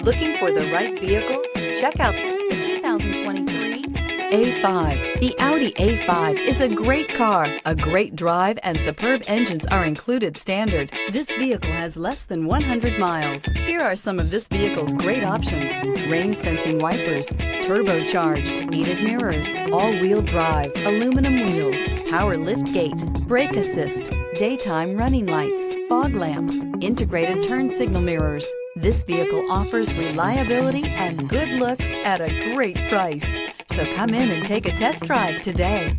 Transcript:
Looking for the right vehicle? Check out the 2023 A5. The Audi A5 is a great car. A great drive and superb engines are included standard. This vehicle has less than 100 miles. Here are some of this vehicle's great options: rain sensing wipers, turbocharged, heated mirrors, all-wheel drive, aluminum wheels, power liftgate, brake assist, daytime running lights, fog lamps, integrated turn signal mirrors. This vehicle offers reliability and good looks at a great price. So come in and take a test drive today.